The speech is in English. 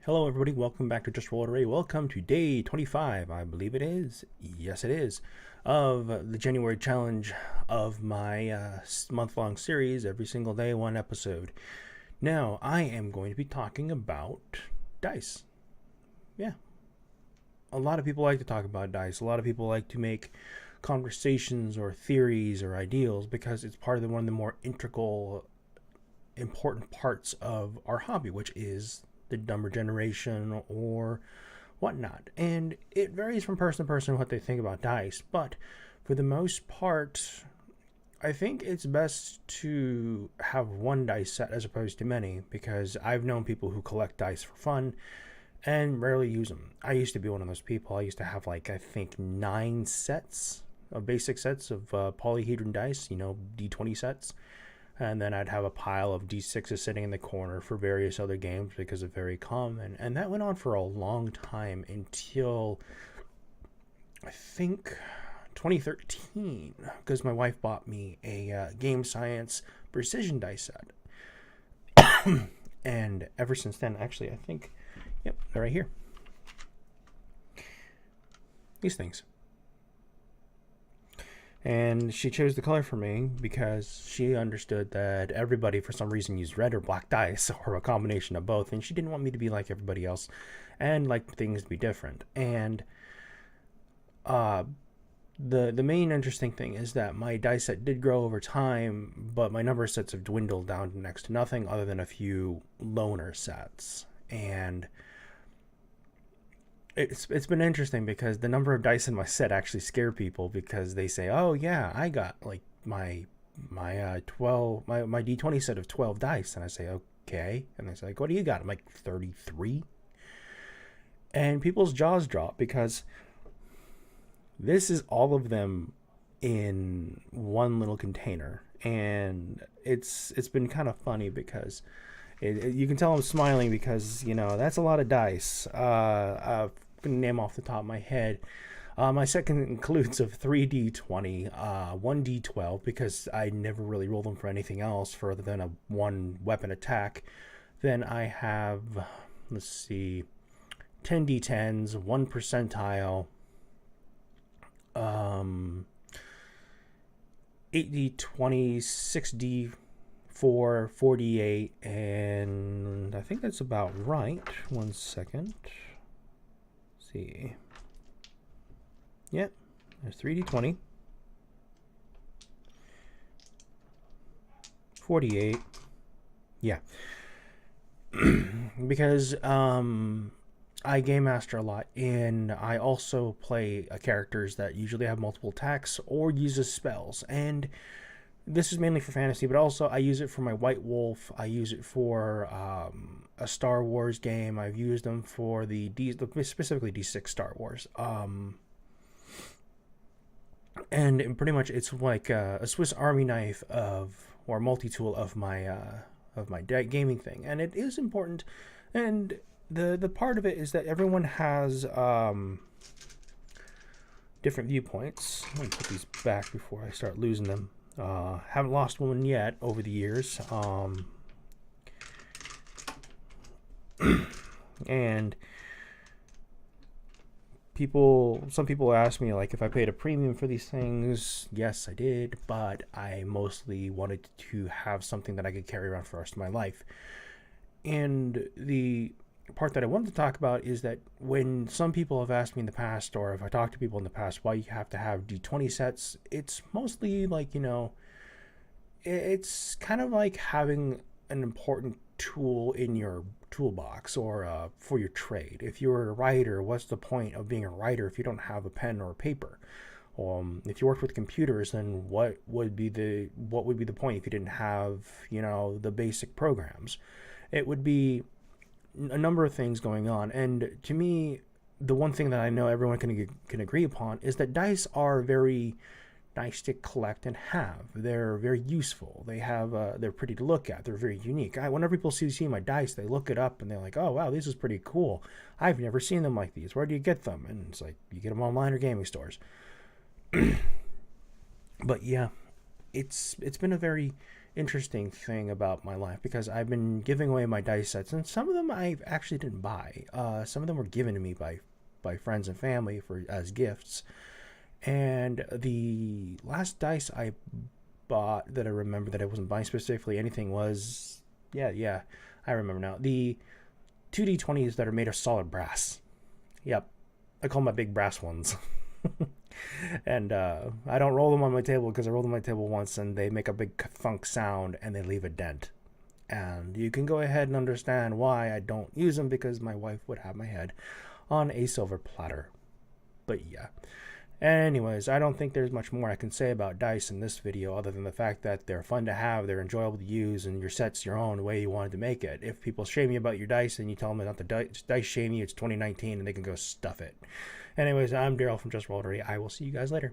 Hello, everybody. Welcome back to Just Roll It Array. Welcome to day 25, I believe it is. Yes, it is. Of the January challenge of my month-long series. Every single day, one episode. Now, I am going to be talking about dice. Yeah. A lot of people like to talk about dice. A lot of people like to make conversations or theories or ideals because it's part of one of the more integral, important parts of our hobby, which is the number generation or whatnot. And it varies from person to person what they think about dice, but for the most part, I think it's best to have one dice set as opposed to many, because I've known people who collect dice for fun and rarely use them. I used to be one of those people. I used to have I think 9 sets of basic sets of polyhedron dice, D20 sets. And then I'd have a pile of D6s sitting in the corner for various other games because they're very common. And that went on for a long time until I think 2013, because my wife bought me a Game Science Precision dice set. And ever since then, actually, I think, yep, they're right here. These things. And she chose the color for me because she understood that everybody, for some reason, used red or black dice, or a combination of both. And she didn't want me to be like everybody else and like things to be different. And the main interesting thing is that my dice set did grow over time, but my number of sets have dwindled down to next to nothing other than a few loner sets. And it's been interesting because the number of dice in my set actually scare people, because they say, "Oh yeah, I got my D20 set of 12 dice," and I say, "Okay," and they say, "What do you got?" I'm like, 33, and people's jaws drop because this is all of them in one little container, and it's been kind of funny because you can tell I'm smiling because that's a lot of dice. Name off the top of my head. My second includes of 3d20, 1d12, because I never really roll them for anything else further than a one weapon attack. Then I have, let's see, 10d10s, 1 percentile, 8d20, 6d4, 48, and I think that's about right. 1 second. See. Yep, there's 3d20, 48. Yeah. Because I game master a lot, and I also play characters that usually have multiple attacks or uses spells. And this is mainly for fantasy, but also I use it for my White Wolf. I use it for a Star Wars game. I've used them for specifically D6 Star Wars. And pretty much it's like a Swiss Army knife or multi-tool of my gaming thing. And it is important. And the part of it is that everyone has different viewpoints. Let me put these back before I start losing them. Haven't lost one yet over the years. And some people ask me if I paid a premium for these things. Yes, I did, but I mostly wanted to have something that I could carry around for the rest of my life. And the part that I wanted to talk about is that when some people have asked me in the past, or if I talked to people in the past, why you have to have D20 sets, it's mostly it's kind of like having an important tool in your toolbox, or for your trade. If you're a writer, what's the point of being a writer if you don't have a pen or a paper? If you worked with computers, then what would be the point if you didn't have the basic programs? It would be a number of things going on. And to me, the one thing that I know everyone can agree upon is that dice are very nice to collect and have. They're very useful. They're pretty to look at. They're very unique. Whenever people see my dice, they look it up and they're like, "Oh wow, this is pretty cool. I've never seen them like these. Where do you get them?" And it's like, you get them online or gaming stores. But yeah, it's been a very interesting thing about my life because I've been giving away my dice sets, and some of them I actually didn't buy. Some of them were given to me by friends and family for as gifts. And the last dice I bought that I remember that I wasn't buying specifically anything was yeah, I remember now. The 2D20s that are made of solid brass. Yep. I call them my big brass ones. And I don't roll them on my table because I rolled them on my table once and they make a big thunk sound and they leave a dent. And you can go ahead and understand why I don't use them, because my wife would have my head on a silver platter. But yeah. Anyways, I don't think there's much more I can say about dice in this video other than the fact that they're fun to have, they're enjoyable to use, and your set's your own way you wanted to make it. If people shame you about your dice and you tell them not to dice shame you, it's 2019 and they can go stuff it. Anyways, I'm Daryl from Just Rollery. I will see you guys later.